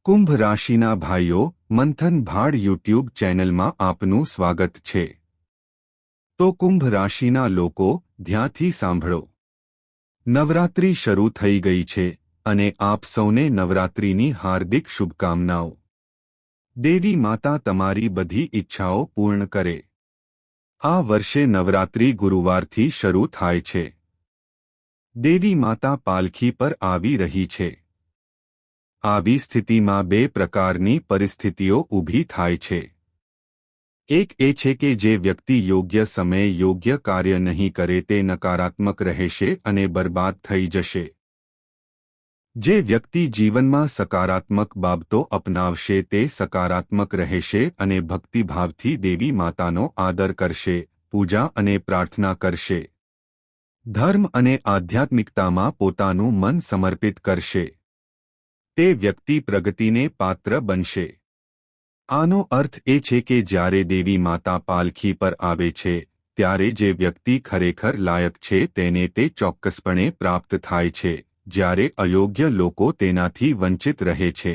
કુંભ રાશિના ભાઈઓ, મંથન ભાડ યુટ્યુબ ચેનલમાં આપનું સ્વાગત છે। તો કુંભ રાશિના લોકો ધ્યાનથી સાંભળો। નવરાત્રિ શરૂ થઈ ગઈ છે અને આપ સૌને નવરાત્રિની હાર્દિક શુભકામનાઓ। દેવી માતા તમારી બધી ઈચ્છાઓ પૂર્ણ કરે। આ વર્ષે નવરાત્રિ ગુરુવારથી શરૂ થાય છે। દેવી માતા પાલખી પર આવી રહી છે। આવી સ્થિતિમાં બે પ્રકારની પરિસ્થિતિઓ ઊભી થાય છે। એક એ છે કે જે વ્યક્તિ યોગ્ય સમયે યોગ્ય કાર્ય નહીં કરે તે નકારાત્મક રહેશે અને બરબાદ થઈ જશે। જે વ્યક્તિ જીવનમાં સકારાત્મક બાબતો અપનાવશે તે સકારાત્મક રહેશે અને ભક્તિભાવથી દેવી માતાનો આદર કરશે, પૂજા અને પ્રાર્થના કરશે। ધર્મ અને આધ્યાત્મિકતામાં પોતાનું મન સમર્પિત કરશે। તે વ્યક્તિ પ્રગતિને પાત્ર બનશે। આનો અર્થ એ છે કે જ્યારે દેવી માતા પાલખી પર આવે છે ત્યારે જે વ્યક્તિ ખરેખર લાયક છે તેને તે ચોક્કસપણે પ્રાપ્ત થાય છે, જ્યારે અયોગ્ય લોકો તેનાથી વંચિત રહે છે।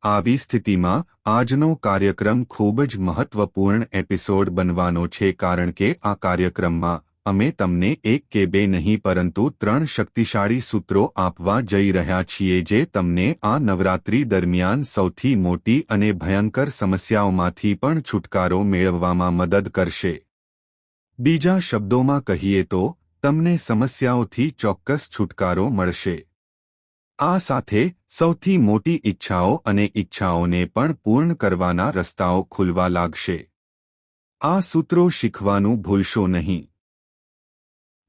આવી સ્થિતિમાં આજનો કાર્યક્રમ ખૂબ જ મહત્વપૂર્ણ એપિસોડ બનવાનો છે, કારણ કે આ કાર્યક્રમમાં અમે તમને એક કે બે નહીં પરંતુ 3 શક્તિશાળી સૂત્રો આપવા જઈ રહ્યા છીએ જે તમને આ નવરાત્રિ દરમિયાન સૌથી મોટી અને ભયંકર સમસ્યાઓમાંથી પણ છુટકારો મેળવવામાં મદદ કરશે। બીજા શબ્દોમાં કહીએ તો તમને સમસ્યાઓથી ચોક્કસ છુટકારો મળશે। આ સાથે સૌથી મોટી ઈચ્છાઓ અને ઈચ્છાઓને પણ પૂર્ણ કરવાના રસ્તાઓ ખુલવા લાગશે। આ સૂત્રો શીખવાનું ભૂલશો નહીં।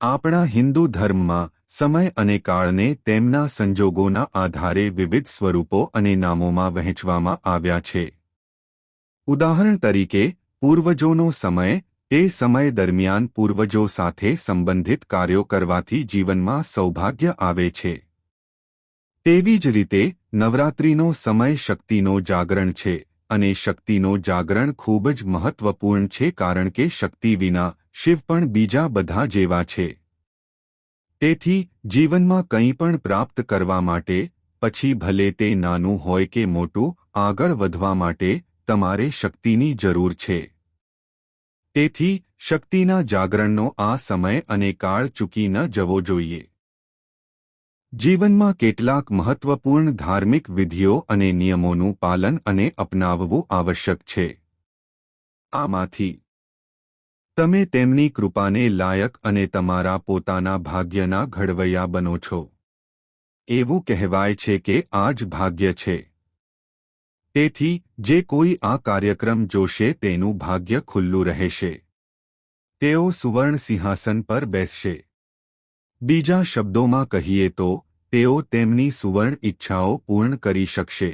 આપણા હિન્દુ ધર્મમાં સમય અને કાળને તેમના સંજોગોના આધારે વિવિધ સ્વરૂપો અને નામોમાં વહેંચવામાં આવ્યા છે। ઉદાહરણ તરીકે, પૂર્વજોનો સમય તે સમય દરમિયાન પૂર્વજો સાથે સંબંધિત કાર્યો કરવાથી જીવનમાં સૌભાગ્ય આવે છે। તેવી જ રીતે નવરાત્રિનો સમય શક્તિનો જાગરણ છે અને શક્તિનો જાગરણ ખૂબ જ મહત્વપૂર્ણ છે, કારણ કે શક્તિ વિના શિવ પણ બીજા બધા જેવા છે। તેથી જીવનમાં કંઈ પણ પ્રાપ્ત કરવા માટે, પછી ભલે તે નાનું હોય કે મોટું, આગળ વધવા માટે તમારે શક્તિની જરૂર છે। તેથી શક્તિના જાગરણનો આ સમય અને કાળ ચૂકી ન જવો જોઈએ। જીવનમાં કેટલાક મહત્વપૂર્ણ ધાર્મિક વિધિઓ અને નિયમોનું પાલન અને અપનાવવું આવશ્યક છે। આમાંથી તમે તેમની કૃપાને લાયક અને તમારા પોતાના ભાગ્યના ઘડવૈયા બનો છો। એવું કહેવાય છે કે આ જ ભાગ્ય છે। તેથી જે કોઈ આ કાર્યક્રમ જોશે તેનું ભાગ્ય ખુલ્લું રહેશે। તેઓ સુવર્ણ સિંહાસન પર બેસશે। બીજા શબ્દોમાં કહીએ તો તેઓ તેમની સુવર્ણ ઈચ્છાઓ પૂર્ણ કરી શકશે।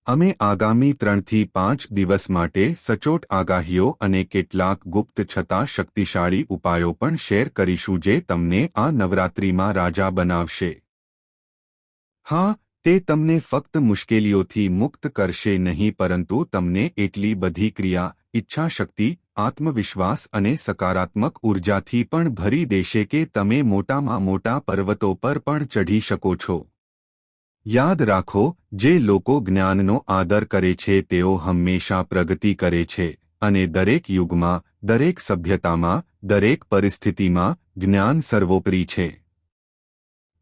અમે આગામી 3 થી 5 દિવસ માટે સચોટ આગાહીઓ અને કેટલાક ગુપ્ત છતાં શક્તિશાળી ઉપાયો પણ શેર કરીશું જે તમને આ નવરાત્રિમાં રાજા બનાવશે। હા, તે તમને ફક્ત મુશ્કેલીઓથી મુક્ત કરશે નહીં પરંતુ તમને એટલી બધી ક્રિયા, ઈચ્છાશક્તિ, આત્મવિશ્વાસ અને સકારાત્મક ઉર્જાથી પણ ભરી દેશે કે તમે મોટામાં મોટા પર્વતો પર પણ ચઢી શકો છો। યાદ રાખો, જે લોકો જ્ઞાનનો આદર કરે છે તેઓ હંમેશા પ્રગતિ કરે છે અને દરેક યુગમાં, દરેક સભ્યતામાં, દરેક પરિસ્થિતિમાં જ્ઞાન સર્વોપરી છે।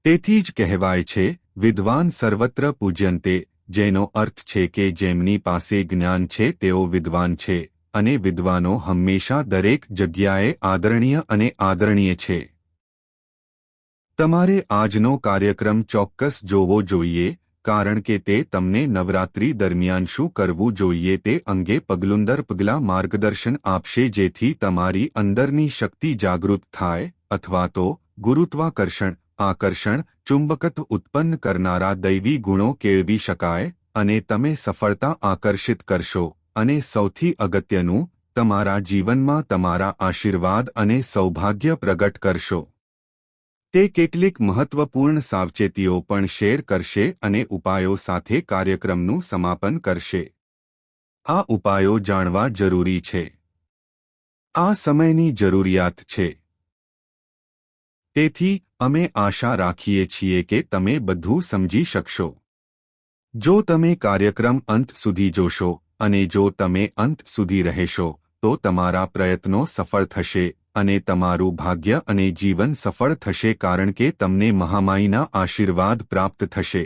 તેથી જ કહેવાય છે, વિદ્વાન સર્વત્ર પૂજ્યન્તે, જેનો અર્થ છે કે જેમની પાસે જ્ઞાન છે તેઓ વિદ્વાન છે અને વિદ્વાનો હંમેશા દરેક જગ્યાએ આદરણીય અને આદરણીય છે। તમારે આજનો કાર્યક્રમ ચોક્કસ જોવો જોઈએ, કારણ કે તે તમને નવરાત્રિ દરમિયાન શું કરવું જોઈએ તે અંગે પગલું દર પગલાં માર્ગદર્શન આપશે જેથી તમારી અંદરની શક્તિ જાગૃત થાય, અથવા તો ગુરુત્વાકર્ષણ, આકર્ષણ, ચુંબકત્વ ઉત્પન્ન કરનારા દૈવી ગુણો કેળવી શકાય અને તમે સફળતા આકર્ષિત કરશો અને સૌથી અગત્યનું, તમારા જીવનમાં તમારા આશીર્વાદ અને સૌભાગ્ય પ્રગટ કરશો। તે કેટલીક મહત્વપૂર્ણ સાવચેતીઓ પણ શેર કરશે અને ઉપાયો સાથે કાર્યક્રમનું સમાપન કરશે। આ ઉપાયો જાણવા જરૂરી છે। આ સમયની જરૂરિયાત છે। તેથી અમે આશા રાખીએ છીએ કે તમે બધું સમજી શકશો। જો તમે કાર્યક્રમ અંત સુધી જોશો અને જો તમે અંત સુધી રહેશો તો તમારા પ્રયત્નો સફળ થશે અને તમારું ભાગ્ય અને જીવન સફળ થશે કારણ કે તમને મહામાઈના આશીર્વાદ પ્રાપ્ત થશે.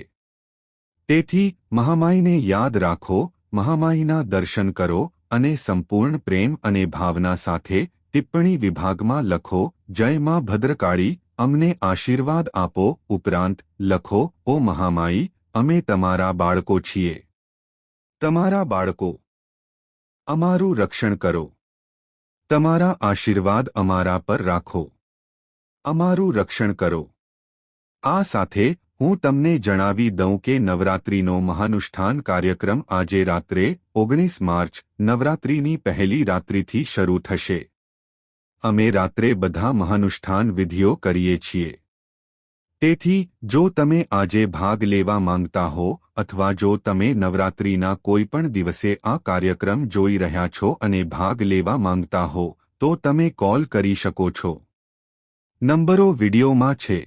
તેથી મહામાઈને યાદ રાખો, મહામાઈના દર્શન કરો અને સંપૂર્ણ પ્રેમ અને ભાવના સાથે ટિપ્પણી વિભાગમાં લખો, જય માં ભદ્રકાળી, અમને આશીર્વાદ આપો. ઉપરાંત લખો, ઓ મહામાઈ, અમે તમારા બાળકો છીએ. તમારા બાળકો. અમારું રક્ષણ કરો. તમારા આશીર્વાદ અમારા પર રાખો. અમારું રક્ષણ કરો. આ સાથે હું તમને જણાવી દઉં કે નવરાત્રિનો મહાનુષ્ઠાન કાર્યક્રમ આજે રાત્રે 19 માર્ચ નવરાત્રિની પહેલી રાત્રિથી શરૂ થશે. અમે રાત્રે બધા મહાનુષ્ઠાન વિધિઓ કરીએ છીએ. તેથી જો તમે આજે ભાગ લેવા માંગતા હો અથવા જો તમે નવરાત્રિના કોઈપણ દિવસે આ કાર્યક્રમ જોઈ રહ્યા છો અને ભાગ લેવા માંગતા હો તો તમે કોલ કરી શકો છો. નંબરો વિડિયોમાં છે.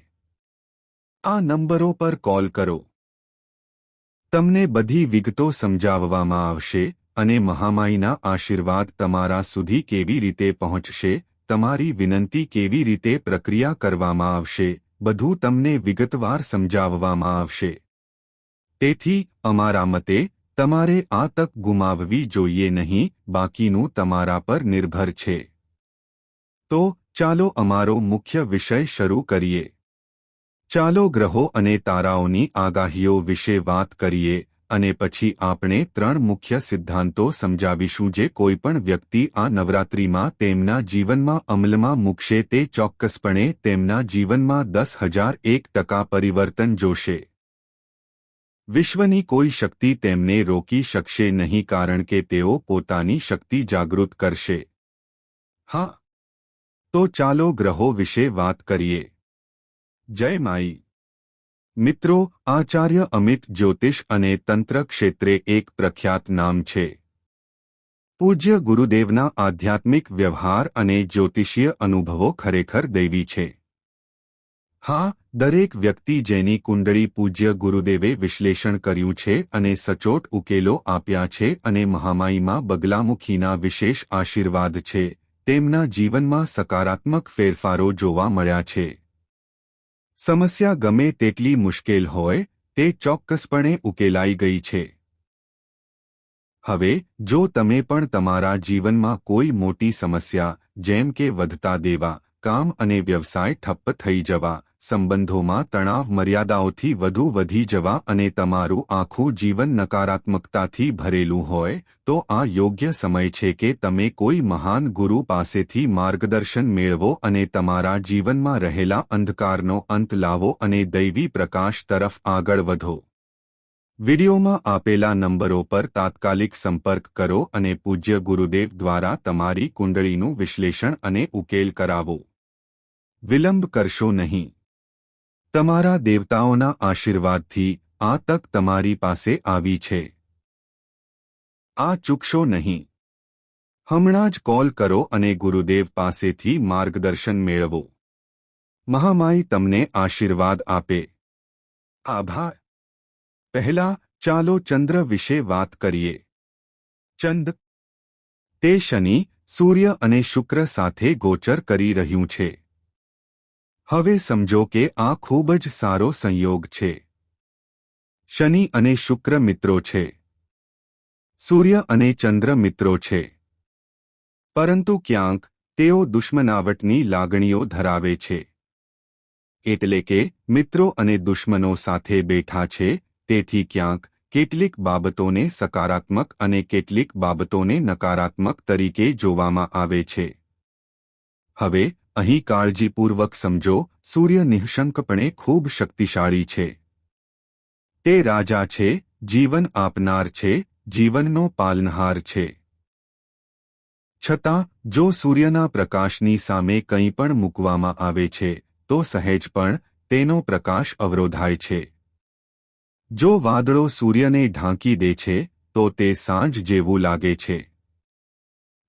આ નંબરો પર કોલ કરો. તમને બધી વિગતો સમજાવવામાં આવશે અને મહામાઈના આશીર્વાદ તમારા સુધી કેવી રીતે પહોંચશે, તમારી વિનંતી કેવી રીતે પ્રક્રિયા કરવામાં આવશે, બધું તમને વિગતવાર સમજાવવામાં આવશે. તેથી અમારા મતે તમારે આ તક ગુમાવવી જોઈએ નહીં, બાકીનું તમારા પર નિર્ભર છે. તો ચાલો અમારો મુખ્ય વિષય શરૂ કરીએ. ચાલો ગ્રહો અને તારાઓની આગાહીઓ વિશે વાત કરીએ અને પછી આપણે 3 મુખ્ય સિદ્ધાંતો સમજાવીશું જે કોઈપણ વ્યક્તિ આ નવરાત્રિમાં તેમના જીવનમાં અમલમાં મૂકશે તે ચોક્કસપણે તેમના જીવનમાં 10,001% પરિવર્તન જોશે. વિશ્વની કોઈ શક્તિ તેમને રોકી શકશે નહીં કારણ કે તેઓ પોતાની શક્તિ જાગૃત કરશે. હા, તો ચાલો ગ્રહો વિશે વાત કરીએ. જય માઈ. મિત્રો, આચાર્ય અમિત જ્યોતિષ અને તંત્ર ક્ષેત્રે એક પ્રખ્યાત નામ છે. પૂજ્ય ગુરુદેવના આધ્યાત્મિક વ્યવહાર અને જ્યોતિષીય અનુભવો ખરેખર દૈવી છે. હા, દરેક વ્યક્તિ જેની કુંડળી પૂજ્ય ગુરુદેવે વિશ્લેષણ કર્યું છે અને સચોટ ઉકેલો આપ્યા છે અને મહામાઈમાં બગલામુખીના વિશેષ આશીર્વાદ છે, તેમના જીવનમાં સકારાત્મક ફેરફારો જોવા મળ્યા છે. સમસ્યા ગમે તેટલી મુશ્કેલ હોય તે ચોક્કસપણે ઉકેલાઈ ગઈ છે. હવે જો તમે પણ તમારા જીવનમાં કોઈ મોટી સમસ્યા જેમ કે વધતા દેવા, કામ અને વ્યવસાય ઠપ્પ થઈ જવા, સંબંધોમાં તણાવ મર્યાદાઓથી વધુ વધી જવા અને તમારું આખું જીવન નકારાત્મકતાથી ભરેલું હોય તો આ યોગ્ય સમય છે કે તમે કોઈ મહાન ગુરુ પાસેથી માર્ગદર્શન મેળવો અને તમારા જીવનમાં રહેલા અંધકારનો અંત લાવો અને દૈવી પ્રકાશ તરફ આગળ વધો. વિડિયોમાં આપેલા નંબરો પર તાત્કાલિક સંપર્ક કરો અને પૂજ્ય ગુરુદેવ દ્વારા તમારી કુંડળીનું વિશ્લેષણ અને ઉકેલ કરાવો. વિલંબ કરશો નહીં. તમારા દેવતાઓના આશીર્વાદથી આ તક તમારી પાસે આવી છે. આ ચૂકશો નહીં. હમણાં જ કોલ કરો અને ગુરુદેવ પાસેથી માર્ગદર્શન મેળવો. મહામાઈ તમને આશીર્વાદ આપે. આભાર. પહેલા ચાલો ચંદ્ર વિશે વાત કરીએ. ચંદ્ર તે શનિ, સૂર્ય અને શુક્ર સાથે ગોચર કરી રહ્યું છે. હવે સમજો કે આ ખૂબ જ સારો સંયોગ છે. શનિ અને શુક્ર મિત્રો છે. સૂર્ય અને ચંદ્ર મિત્રો છે. પરંતુ ક્યાંક તેઓ દુશ્મનાવટની લાગણીઓ ધરાવે છે. એટલે કે મિત્રો અને દુશ્મનો સાથે બેઠા છે. તેથી ક્યાંક કેટલીક બાબતોને સકારાત્મક અને કેટલીક બાબતોને નકારાત્મક તરીકે જોવામાં આવે છે. હવે અહીં કાળજીપૂર્વક સમજો, સૂર્ય નિઃશંકપણે ખૂબ શક્તિશાળી છે. તે રાજા છે, જીવન આપનાર છે, જીવનનો પાલનહાર છે. છતાં જો સૂર્યના પ્રકાશની સામે કંઈ પણ મૂકવામાં આવે છે તો સહેજ પણ તેનો પ્રકાશ અવરોધાય છે. જો વાદળો સૂર્યને ઢાંકી દે છે તો તે સાંજ જેવું લાગે છે.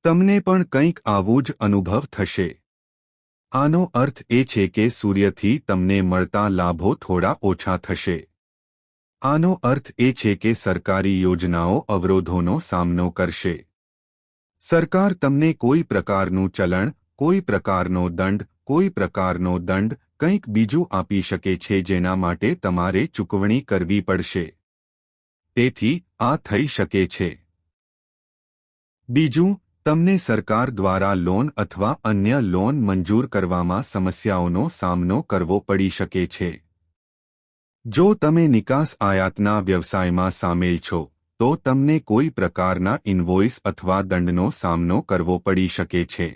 તમને પણ કંઈક આવું જ અનુભવ થશે. આનો અર્થ એ છે કે સૂર્યથી તમને મળતા લાભો થોડા ઓછા થશે. આનો અર્થ એ છે કે સરકારી યોજનાઓ અવરોધોનો સામનો કરશે. સરકાર તમને કોઈ પ્રકારનું ચલણ, કોઈ પ્રકારનો દંડ, કોઈ પ્રકારનો દંડ, કંઈક બીજું આપી શકે છે જેના માટે તમારે ચૂકવણી કરવી પડશે. તેથી આ થઈ શકે છે. બીજું, તમને સરકાર દ્વારા લોન અથવા અન્ય લોન મંજૂર કરવામાં સમસ્યાઓનો સામનો કરવો પડી શકે છે. જો તમે નિકાસ આયાતના વ્યવસાયમાં સામેલ છો, તો તમને કોઈ પ્રકારના ઇનવોઇસ અથવા દંડનો સામનો કરવો પડી શકે છે.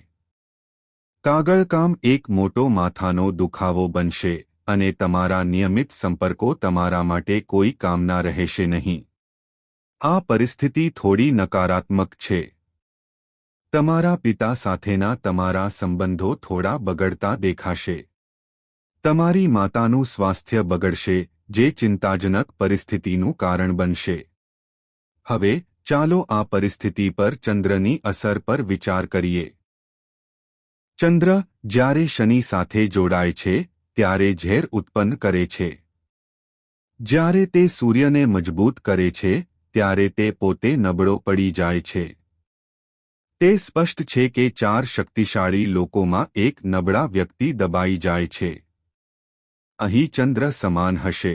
કાગળકામ એક મોટો માથાનો દુખાવો બનશે અને તમારા નિયમિત સંપર્કો તમારા માટે કોઈ કામના રહેશે નહીં. આ પરિસ્થિતિ થોડી નકારાત્મક છે. તમારા પિતા સાથેના તમારા સંબંધો થોડા બગડતા દેખાશે. તમારી માતાનું સ્વાસ્થ્ય બગડશે, જે ચિંતાજનક પરિસ્થિતિનું કારણ બનશે. હવે ચાલો આ પરિસ્થિતિ પર ચંદ્રની અસર પર વિચાર કરીએ. ચંદ્ર જ્યારે શનિ સાથે જોડાય છે ત્યારે ઝેર ઉત્પન્ન કરે છે. જ્યારે તે સૂર્યને મજબૂત કરે છે ત્યારે તે પોતે નબળો પડી જાય છે. તે સ્પષ્ટ છે કે ચાર શક્તિશાળી લોકોમાં એક નબળા વ્યક્તિ દબાઈ જાય છે. અહીં ચંદ્ર સમાન હશે.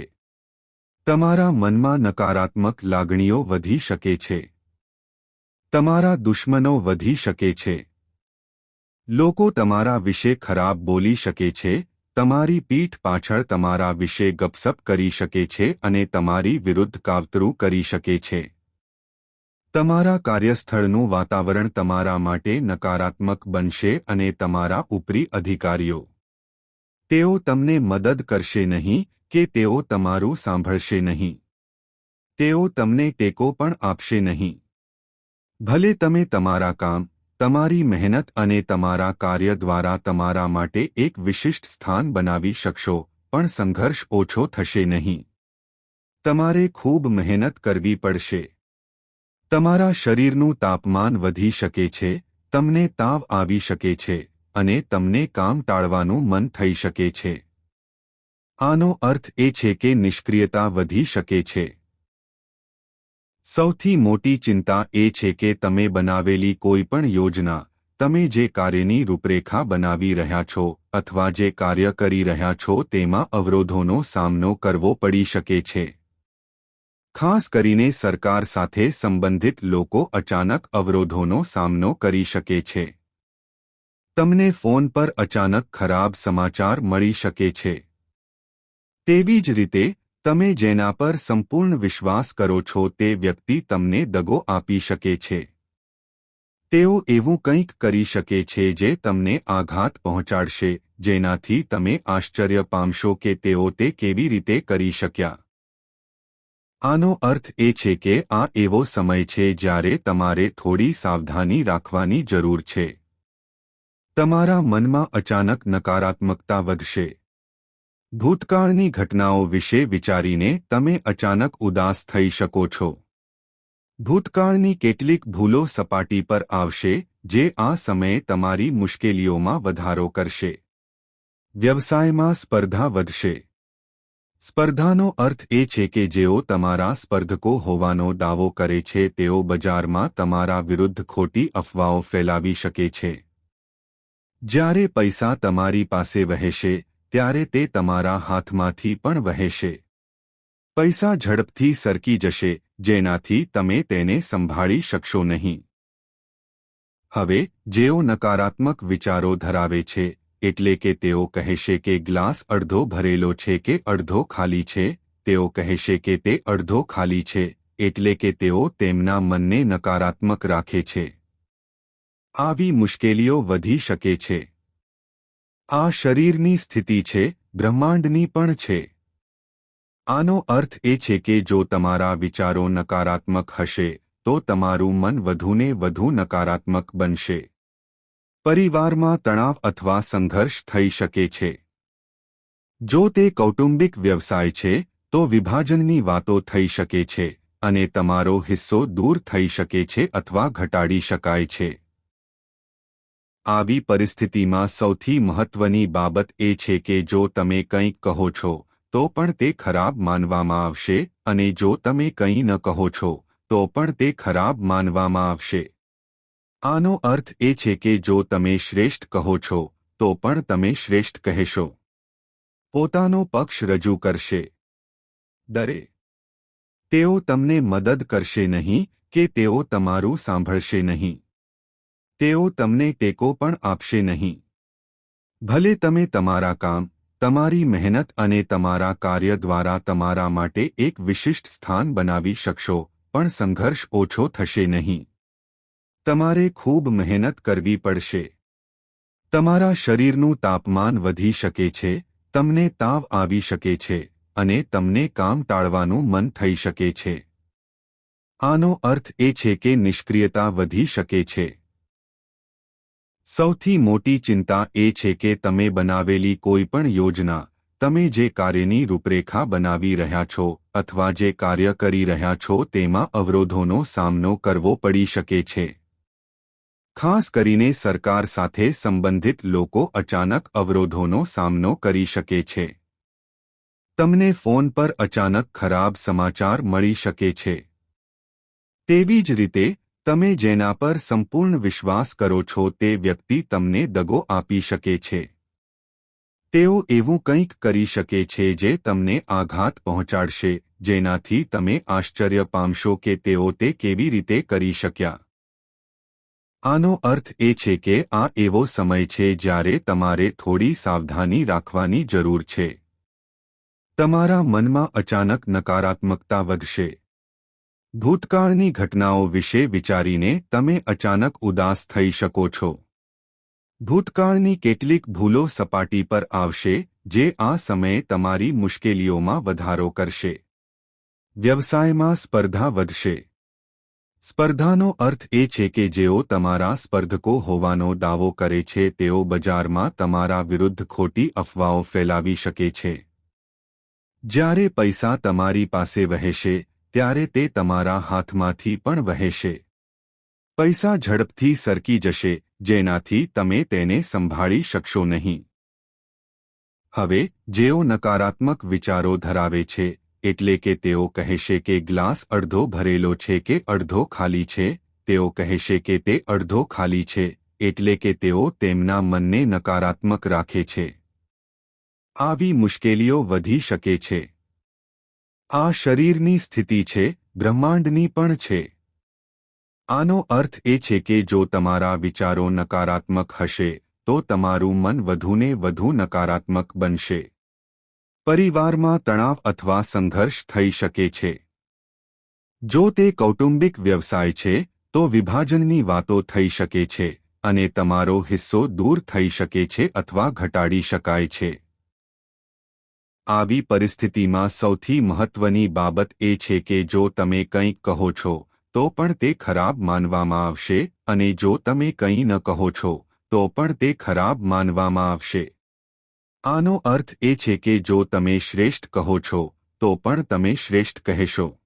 તમારા મનમાં નકારાત્મક લાગણીઓ વધી શકે છે. તમારા દુશ્મનો વધી શકે છે. લોકો તમારા વિશે ખરાબ બોલી શકે છે, તમારી પીઠ પાછળ તમારા વિશે ગપસપ કરી શકે છે અને તમારી વિરુદ્ધ કાવતરું કરી શકે છે. તમારા કાર્યસ્થળનું વાતાવરણ તમારા માટે નકારાત્મક બનશે અને તમારા ઉપરી અધિકારીઓ, તેઓ તમને મદદ કરશે નહીં કે તેઓ તમારું સાંભળશે નહીં. તેઓ તમને ટેકો પણ આપશે નહીં. ભલે તમે તમારા કામ, તમારી મહેનત અને તમારા કાર્ય દ્વારા તમારા માટે એક વિશિષ્ટ સ્થાન બનાવી શકશો, પણ સંઘર્ષ ઓછો થશે નહીં. તમારે ખૂબ મહેનત કરવી પડશે. તમારા શરીરનું તાપમાન વધી શકે છે, તમને તાવ આવી શકે છે અને તમને કામ ટાળવાનું મન થઈ શકે છે. આનો અર્થ એ છે કે નિષ્ક્રિયતા વધી શકે છે. સૌથી મોટી ચિંતા એ છે કે તમે બનાવેલી કોઈપણ યોજના, તમે જે કાર્યની રૂપરેખા બનાવી રહ્યા છો અથવા જે કાર્ય કરી રહ્યા છો તેમાં અવરોધોનો સામનો કરવો પડી શકે છે. ખાસ કરીને સરકાર સાથે સંબંધિત લોકો અચાનક અવરોધોનો સામનો કરી શકે છે. તમને ફોન પર અચાનક ખરાબ સમાચાર મળી શકે છે. તેવી જ રીતે, તમે જેના પર સંપૂર્ણ વિશ્વાસ કરો છો તે વ્યક્તિ તમને દગો આપી શકે છે. તેઓ એવું કંઈક કરી શકે છે જે તમને આઘાત પહોંચાડશે, જેનાથી તમે આશ્ચર્ય પામશો કે તેઓ તે કેવી રીતે કરી શક્યા. આનો અર્થ એ છે કે આ એવો સમય છે જ્યારે તમારે થોડી સાવધાની રાખવાની જરૂર છે. તમારા મનમાં અચાનક નકારાત્મકતા વધશે. ભૂતકાળની ઘટનાઓ વિશે વિચારીને તમે અચાનક ઉદાસ થઈ શકો છો. ભૂતકાળની કેટલીક ભૂલો સપાટી પર આવશે, જે આ સમયે તમારી મુશ્કેલીઓમાં વધારો કરશે. વ્યવસાયમાં સ્પર્ધા વધશે. સ્પર્ધાનો અર્થ એ છે કે જેઓ તમારા સ્પર્ધકો હોવાનો દાવો કરે છે તેઓ બજારમાં તમારા વિરુદ્ધ ખોટી અફવાઓ ફેલાવી શકે છે. જ્યારે પૈસા તમારી પાસે વહેશે, ત્યારે તે તમારા હાથમાંથી પણ વહેશે. પૈસા ઝડપથી સરકી જશે, જેનાથી તમે તેને સંભાળી શકશો નહીં. હવે, જેઓ નકારાત્મક વિચારો ધરાવે છે, એટલે કે તેઓ કહેશે કે ગ્લાસ અડધો ભરેલો છે કે અડધો ખાલી છે, તેઓ કહેશે કે તે અડધો ખાલી છે, એટલે કે તેઓ તેમના મનને નકારાત્મક રાખે છે. આવી મુશ્કેલીઓ વધી શકે છે. આ શરીરની સ્થિતિ છે, બ્રહ્માંડની પણ છે. આનો અર્થ એ છે કે જો તમારા વિચારો નકારાત્મક હશે, તો તમારું મન વધુને વધુ નકારાત્મક બનશે. પરિવારમાં તણાવ અથવા સંઘર્ષ થઈ શકે છે. જો તે કૌટુંબિક વ્યવસાય છે, તો વિભાજનની વાતો થઈ શકે છે અને તમારો હિસ્સો દૂર થઈ શકે છે અથવા ઘટાડી શકાય છે. આવી પરિસ્થિતિમાં સૌથી મહત્વની બાબત એ છે કે જો તમે કંઈક કહો છો, તો પણ તે ખરાબ માનવામાં આવશે અને જો તમે કંઈ ન કહો છો તો પણ તે ખરાબ માનવામાં આવશે. આનો અર્થ એ છે કે જો તમે શ્રેષ્ઠ કહો છો તો પણ તમે શ્રેષ્ઠ કહેશો. પોતાનો પક્ષ રજૂ કરશે. દરે તેઓ તમને મદદ કરશે નહીં કે તેઓ તમારું સાંભળશે નહીં. તેઓ તમને ટેકો પણ આપશે નહીં. ભલે તમે તમારા કામ, તમારી મહેનત અને તમારા કાર્ય દ્વારા તમારા માટે એક વિશિષ્ટ સ્થાન બનાવી શકશો, પણ સંઘર્ષ ઓછો થશે નહીં. તમારે ખૂબ મહેનત કરવી પડશે. તમારા શરીરનું તાપમાન વધી શકે છે, તમને તાવ આવી શકે છે અને તમને કામ ટાળવાનું મન થઈ શકે છે. આનો અર્થ એ છે કે નિષ્ક્રિયતા વધી શકે છે. સૌથી મોટી ચિંતા એ છે કે તમે બનાવેલી કોઈપણ યોજના, તમે જે કાર્યની રૂપરેખા બનાવી રહ્યા છો અથવા જે કાર્ય કરી રહ્યા છો તેમાં અવરોધોનો સામનો કરવો પડી શકે છે. ખાસ કરીને સરકાર સાથે સંબંધિત લોકો અચાનક અવરોધોનો સામનો કરી શકે છે. તમને ફોન પર અચાનક ખરાબ સમાચાર મળી શકે છે. તેવી જ રીતે, તમે જેના પર સંપૂર્ણ વિશ્વાસ કરો છો તે વ્યક્તિ તમને દગો આપી શકે છે. તેઓ એવું કંઈક કરી શકે છે જે તમને આઘાત પહોંચાડશે, જેનાથી તમે આશ્ચર્ય પામશો કે તેઓ તે કેવી રીતે કરી શક્યા. આનો અર્થ એ છે કે આ એવો સમય છે જ્યારે તમારે થોડી સાવધાની રાખવાની જરૂર છે. તમારા મનમાં અચાનક નકારાત્મકતા વધશે. ભૂતકાળની ઘટનાઓ વિશે વિચારીને તમે અચાનક ઉદાસ થઈ શકો છો. ભૂતકાળની કેટલીક ભૂલો સપાટી પર આવશે જે આ સમયે તમારી મુશ્કેલીઓમાં વધારો કરશે. વ્યવસાયમાં સ્પર્ધા વધશે. સ્પર્ધાનો અર્થ એ છે કે જેઓ તમારા સ્પર્ધકો હોવાનો દાવો કરે છે તેઓ બજારમાં તમારા વિરુદ્ધ ખોટી અફવાઓ ફેલાવી શકે છે. જ્યારે પૈસા તમારી પાસે વહેશે ત્યારે તે તમારા હાથમાંથી પણ વહેશે. પૈસા ઝડપથી સરકી જશે, જેનાથી તમે તેને સંભાળી શકશો નહીં. હવે, જેઓ નકારાત્મક વિચારો ધરાવે છે, એટલે કે તેઓ કહેશે કે ગ્લાસ અડધો ભરેલો છે કે અડધો ખાલી છે, તેઓ કહેશે કે તે અડધો ખાલી છે, એટલે કે તેઓ તેમના મનને નકારાત્મક રાખે છે. આવી મુશ્કેલીઓ વધી શકે છે. આ શરીરની સ્થિતિ છે, બ્રહ્માંડની પણ છે. આનો અર્થ એ છે કે જો તમારા વિચારો નકારાત્મક હશે, તો તમારું મન વધુને વધુ નકારાત્મક બનશે. પરિવારમાં તણાવ અથવા સંઘર્ષ થઈ શકે છે. જો તે કૌટુંબિક વ્યવસાય છે, તો વિભાજનની વાતો થઈ શકે છે અને તમારો હિસ્સો દૂર થઈ શકે છે અથવા ઘટાડી શકાય છે. આવી પરિસ્થિતિમાં સૌથી મહત્વની બાબત એ છે કે જો તમે કંઈક કહો છો, તો પણ તે ખરાબ માનવામાં આવશે અને જો તમે કંઈ ન કહો છો, તો પણ તે ખરાબ માનવામાં આવશે. આનો અર્થ એ છે કે જો તમે શ્રેષ્ઠ કહો છો, તો પણ તમે શ્રેષ્ઠ કહેશો.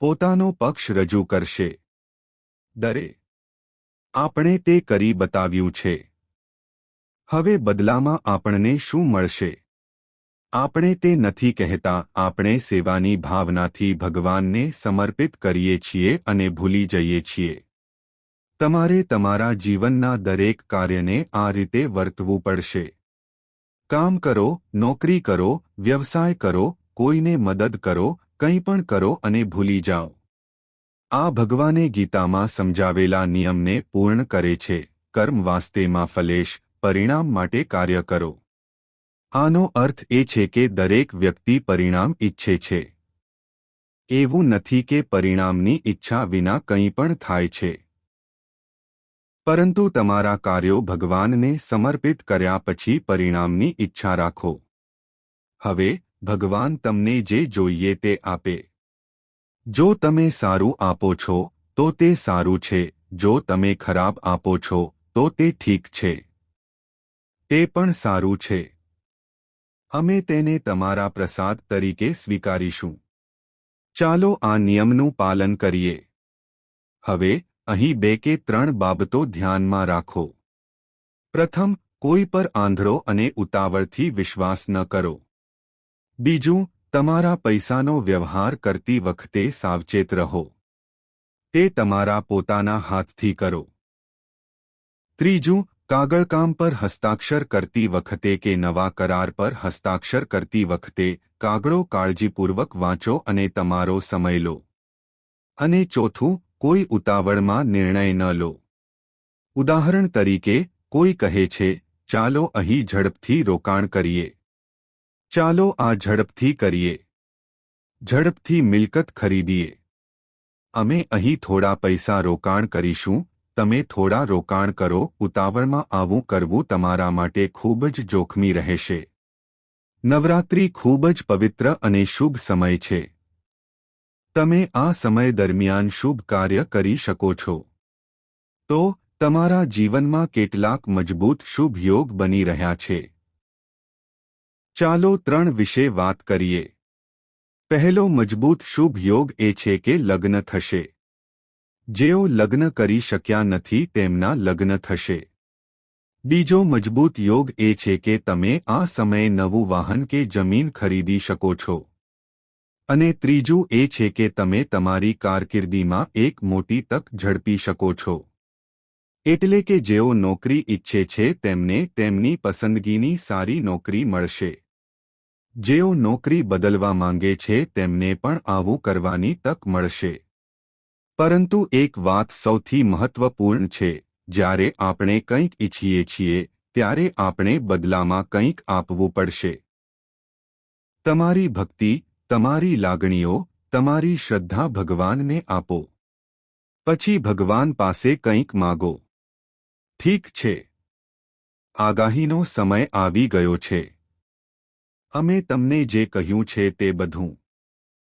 પોતાનો પક્ષ રજૂ કરશે. દરે આપણે તે કરી બતાવ્યું છે. હવે બદલામાં આપણને શું મળશે? આપણે તે નથી કહેતા, આપણે સેવાની ભાવનાથી ભગવાનને સમર્પિત કરીએ છીએ અને ભૂલી જઈએ છીએ. તમારે તમારા જીવનના દરેક કાર્યને આ રીતે વર્તવું પડશે. કામ કરો, નોકરી કરો, વ્યવસાય કરો, કોઈને મદદ કરો, કંઈ પણ કરો અને ભૂલી જાઓ. આ ભગવાને ગીતામાં સમજાવેલા નિયમને પૂર્ણ કરે છે. કર્મ વાસ્તેમાં ફલેશ, પરિણામ માટે કાર્ય કરો. આનો અર્થ એ છે કે દરેક વ્યક્તિ પરિણામ ઈચ્છે છે. એવું નથી કે પરિણામની ઈચ્છા વિના કંઈ પણ થાય છે. પરંતુ તમારા કાર્યો ભગવાનને સમર્પિત કર્યા પછી પરિણામની ઈચ્છા રાખો. હવે, ભગવાન તમને જે જોઈએ તે આપે. જો તમે સારું આપો છો, તો તે સારું છે, જો તમે ખરાબ આપો છો, તો તે ઠીક છે. તે પણ સારું છે. અમે તેને તમારા પ્રસાદ તરીકે સ્વીકારીશું. ચાલો આ નિયમનું પાલન કરીએ. હવે, અહીં 2 કે 3 બાબતો ધ્યાનમાં રાખો. પ્રથમ, કોઈ પર આંધળો અને ઉતાવળથી વિશ્વાસ ન કરો. બીજું, તમારા પૈસાનો વ્યવહાર કરતી વખતે સાવચેત રહો. તે તમારા પોતાના હાથથી કરો. ત્રીજું, કાગળકામ પર હસ્તાક્ષર કરતી વખતે કે નવા કરાર પર હસ્તાક્ષર કરતી વખતે કાગળો કાળજીપૂર્વક વાંચો અને તમારો સમય લો. અને ચોથું, કોઈ ઉતાવળમાં નિર્ણય ન લો. ઉદાહરણ તરીકે, કોઈ કહે છે, ચાલો અહીં ઝડપથી રોકાણ કરીએ. ચાલો આ ઝડપથી કરીએ. ઝડપથી મિલકત ખરીદીએ. અમે અહીં થોડા પૈસા રોકાણ કરીશું. તમે થોડા રોકાણ કરો. ઉતાવળમાં આવું કરવું તમારા માટે ખૂબ જ જોખમી રહેશે. નવરાત્રિ ખૂબ જ પવિત્ર અને શુભ સમય છે. તમે આ સમય દરમિયાન શુભ કાર્ય કરી શકો છો. તો તમારા જીવનમાં કેટલાક મજબૂત શુભ યોગ બની રહ્યા છે. ચાલો 3 વિશે વાત કરીએ. પહેલો મજબૂત શુભ યોગ એ છે કે લગ્ન થશે. જેઓ લગ્ન કરી શક્યા નથી તેમના લગ્ન થશે. બીજો મજબૂત યોગ એ છે કે તમે આ સમયે નવું વાહન કે જમીન ખરીદી શકો છો. અને ત્રીજું એ છે કે તમે તમારી કારકિર્દીમાં એક મોટી તક ઝડપી શકો છો. એટલે કે જેઓ નોકરી ઈચ્છે છે તેમને તેમની પસંદગીની સારી નોકરી મળશે. જેઓ નોકરી બદલવા માંગે છે તેમને પણ આવું કરવાની તક મળશે. પરંતુ એક વાત સૌથી મહત્વપૂર્ણ છે, જ્યારે આપણે કંઈક ઈચ્છીએ છીએ ત્યારે આપણે બદલામાં કંઈક આપવું પડશે. તમારી ભક્તિ, તમારી લાગણીઓ, તમારી શ્રદ્ધા ભગવાનને આપો. પછી ભગવાન પાસે કંઈક માગો. ઠીક છે. આગાહીનો સમય આવી ગયો છે. અમે તમને જે કહ્યું છે તે બધું